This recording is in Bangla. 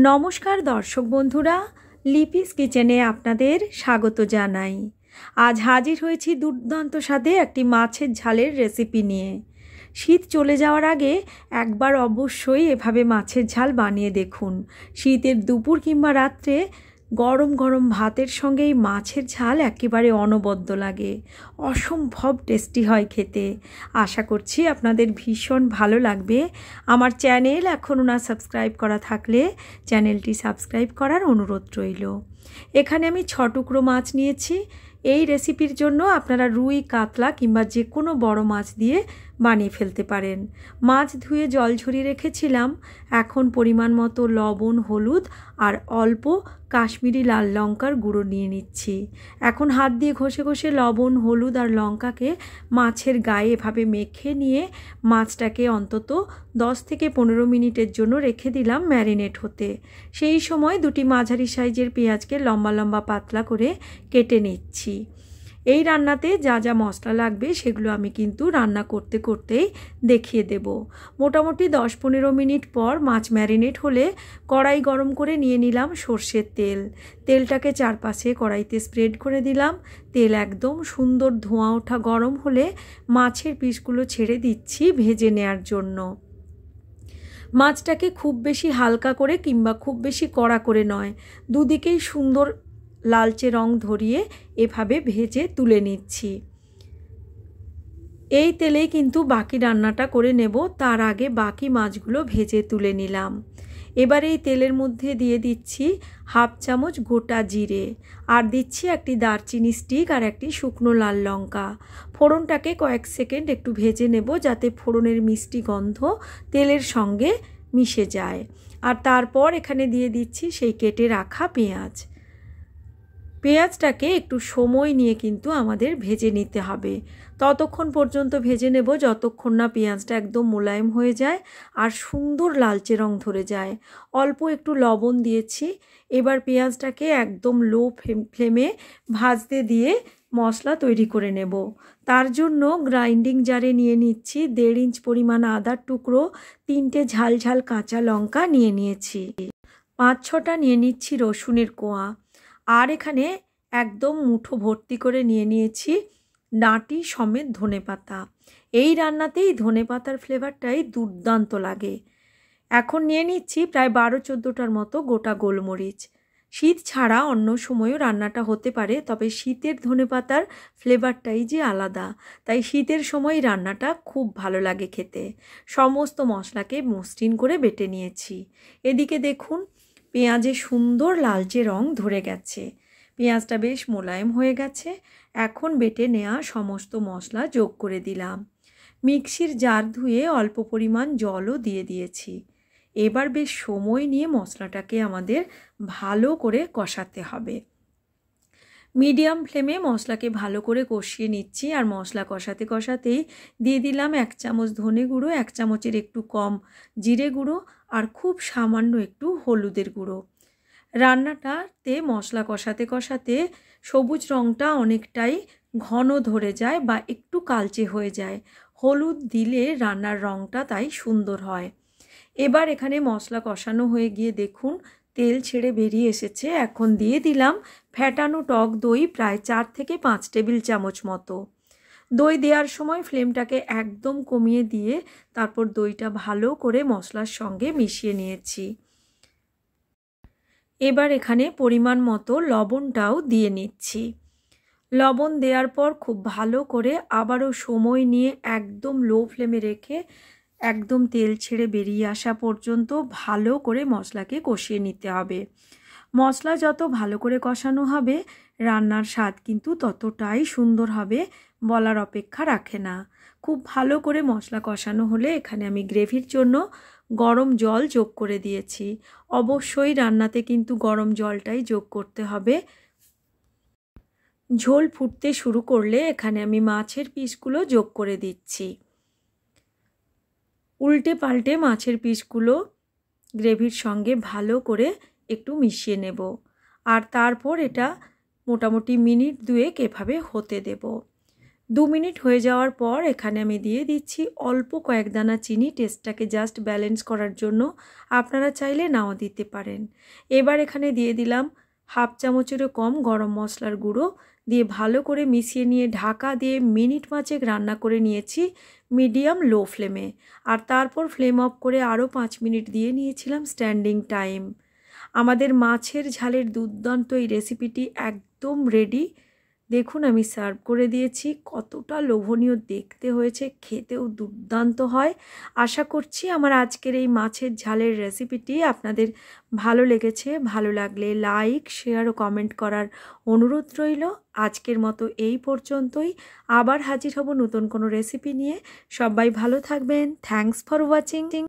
নমস্কার দর্শক বন্ধুরা, লিপিস কিচেনে আপনাদের স্বাগত জানাই। আজ হাজির হয়েছি দুর্দান্ত স্বাদে একটি মাছের ঝালের রেসিপি নিয়ে। শীত চলে যাওয়ার আগে একবার অবশ্যই এভাবে মাছের ঝাল বানিয়ে দেখুন। শীতের দুপুর কিংবা রাত্রে গরম গরম ভাতের সঙ্গে এই মাছের ঝাল একেবারে অনবদ্য লাগে, অসম্ভব টেস্টি হয় খেতে। আশা করছি আপনাদের ভীষণ ভালো লাগবে। আমার চ্যানেল এখনও না সাবস্ক্রাইব করা থাকলে চ্যানেলটি সাবস্ক্রাইব করার অনুরোধ রইল। এখানে আমি 6 টুকরো মাছ নিয়েছি। এই রেসিপির জন্য আপনারা রুই, কাতলা কিংবা যে কোনো বড় মাছ দিয়ে বানিয়ে ফেলতে পারেন। মাছ ধুয়ে জল ঝরিয়ে রেখেছিলাম। এখন পরিমাণ মতো লবণ, হলুদ আর অল্প কাশ্মীরি লাল লঙ্কার গুঁড়ো নিয়ে নিচ্ছি। এখন হাত দিয়ে ঘষে ঘষে লবণ, হলুদ আর লঙ্কাকে মাছের গায়ে এভাবে মেখে নিয়ে মাছটাকে অন্তত 10 থেকে 15 মিনিটের জন্য রেখে দিলাম ম্যারিনেট হতে। সেই সময় দুটি মাঝারি সাইজের পেঁয়াজকে লম্বা লম্বা পাতলা করে কেটে নিচ্ছি। এই রান্নাতে যা যা মশলা লাগবে সেগুলো আমি কিন্তু রান্না করতে করতেই দেখিয়ে দেব। মোটামুটি 10-15 মিনিট পর মাছ ম্যারিনেট হলে কড়াই গরম করে নিয়ে নিলাম সর্ষের তেল। তেলটাকে চারপাশে কড়াইতে স্প্রেড করে দিলাম। তেল একদম সুন্দর ধোঁয়া ওঠা গরম হলে মাছের পিসগুলো ছেড়ে দিচ্ছি ভেজে নেওয়ার জন্য। মাছটাকে খুব বেশি হালকা করে কিংবা খুব বেশি কড়া করে নয়, দুদিকেই সুন্দর লালচে রং ধরিয়ে এভাবে ভেজে তুলে নিচ্ছি। এই তেলেই কিন্তু বাকি রান্নাটা করে নেব। তার আগে বাকি মাছগুলো ভেজে তুলে নিলাম। এবার এই তেলের মধ্যে দিয়ে দিচ্ছি 1/2 চামচ গোটা জিরে, আর দিচ্ছি একটি দারচিনি স্টিক আর একটি শুকনো লাল লঙ্কা। ফোড়নটাকে কয়েক সেকেন্ড একটু ভেজে নেব যাতে ফোড়নের মিষ্টি গন্ধ তেলের সঙ্গে মিশে যায়। আর তারপর এখানে দিয়ে দিচ্ছি সেই কেটে রাখা পেঁয়াজ। পেঁয়াজটাকে একটু সময় নিয়ে কিন্তু আমাদের ভেজে নিতে হবে। ততক্ষণ পর্যন্ত ভেজে নেব যতক্ষণ না পেঁয়াজটা একদম মোলায়েম হয়ে যায় আর সুন্দর লালচে রং ধরে যায়। অল্প একটু লবণ দিয়েছি। এবার পেঁয়াজটাকে একদম লো ফ্লেমে ভাজতে দিয়ে মশলা তৈরি করে নেব। তার জন্য গ্রাইন্ডিং জারে নিয়ে নিচ্ছি 1.5 ইঞ্চ পরিমাণ আদার টুকরো, 3টে ঝাল ঝাল কাঁচা লঙ্কা নিয়ে নিয়েছি, 5-6টা নিয়ে নিচ্ছি রসুনের কোয়া, আর এখানে একদম মুঠো ভর্তি করে নিয়ে নিয়েছি ডাঁটি সমেত ধনেপাতা। এই রান্নাতেই ধনেপাতার ফ্লেভারটাই দুর্দান্ত লাগে। এখন নিয়ে নিচ্ছি প্রায় 12-14টার মতো গোটা গোলমরিচ। শীত ছাড়া অন্য সময়ও রান্নাটা হতে পারে, তবে শীতের ধনেপাতার ফ্লেভারটাই যে আলাদা, তাই শীতের সময় রান্নাটা খুব ভালো লাগে খেতে। সমস্ত মশলাকে মসৃণ করে বেটে নিয়েছি। এদিকে দেখুন পেঁয়াজে সুন্দর লালচে রং ধরে গেছে, পেঁয়াজটা বেশ মোলায়েম হয়ে গেছে। এখন বেটে নেওয়া সমস্ত মশলা যোগ করে দিলাম। মিক্সির জার ধুয়ে অল্প পরিমাণ জলও দিয়ে দিয়েছি। এবার বেশ সময় নিয়ে মশলাটাকে আমাদের ভালো করে কষাতে হবে। মিডিয়াম ফ্লেমে মশলাকে ভালো করে কষিয়ে নিচ্ছি। আর মশলা কষাতে কষাতেই দিয়ে দিলাম 1 চামচ ধনে গুঁড়ো, 1 চামচের একটু কম জিরে গুঁড়ো আর খুব সামান্য একটু হলুদের গুঁড়ো। রান্নাটাতে মশলা কষাতে কষাতে সবুজ রঙটা অনেকটাই ঘন ধরে যায় বা একটু কালচে হয়ে যায়। হলুদ দিলে রান্নার রঙটা তাই সুন্দর হয়। এবার এখানে মশলা কষানো হয়ে গিয়ে দেখুন তেল ছেড়ে বেরিয়ে এসেছে। এখন দিয়ে দিলাম ফ্যাটানো টক দই প্রায় 4 থেকে 5 টেবিল চামচ মতো। দই দেওয়ার সময় ফ্লেমটাকে একদম কমিয়ে দিয়ে তারপর দইটা ভালো করে মশলার সঙ্গে মিশিয়ে নিয়েছি। এবার এখানে পরিমাণ মতো লবণটাও দিয়ে নিচ্ছি। লবণ দেওয়ার পর খুব ভালো করে আবারও সময় নিয়ে একদম লো ফ্লেমে রেখে একদম তেল ছেড়ে বেরিয়ে আসা পর্যন্ত ভালো করে মশলাকে কষিয়ে নিতে হবে। মশলা যত ভালো করে কষানো হবে রান্নার স্বাদ কিন্তু ততটাই সুন্দর হবে, বলার অপেক্ষা রাখে না। খুব ভালো করে মশলা কষানো হলে এখানে আমি গ্রেভির জন্য গরম জল যোগ করে দিয়েছি। অবশ্যই রান্নাতে কিন্তু গরম জলটাই যোগ করতে হবে। ঝোল ফুটতে শুরু করলে এখানে আমি মাছের পিসগুলো যোগ করে দিচ্ছি। উল্টে পাল্টে মাছের পিসগুলো গ্রেভির সঙ্গে ভালো করে একটু মিশিয়ে নেব। আর তারপর এটা মোটামুটি মিনিট 2 এভাবে হতে দেব। 2 মিনিট হয়ে যাওয়ার পর এখানে আমি দিয়ে দিচ্ছি অল্প কয়েক দানা চিনি, টেস্টটাকে জাস্ট ব্যালেন্স করার জন্য। আপনারা চাইলে নাও দিতে পারেন। এবার এখানে দিয়ে দিলাম 1/2 চামচেরও কম গরম মশলার গুঁড়ো, দিয়ে ভালো করে মিশিয়ে নিয়ে ঢাকা দিয়ে মিনিট 5 রান্না করে নিয়েছি মিডিয়াম লো ফ্লেমে। আর তারপর ফ্লেম অফ করে আরও 5 মিনিট দিয়ে নিয়েছিলাম স্ট্যান্ডিং টাইম। আমাদের মাছের ঝালের দুর্দান্ত এই রেসিপিটি একদম রেডি। দেখুন আমি সার্ভ করে দিয়েছি, কতটা লোভনীয় দেখতে হয়েছে, খেতেও দুর্দান্ত হয়। আশা করছি আমার আজকের এই মাছের ঝালের রেসিপিটি আপনাদের ভালো লেগেছে। ভালো লাগলে লাইক, শেয়ার ও কমেন্ট করার অনুরোধ রইল। আজকের মতো এই পর্যন্তই, আবার হাজির হব নতুন কোনো রেসিপি নিয়ে। সবাই ভালো থাকবেন। Thanks for watching.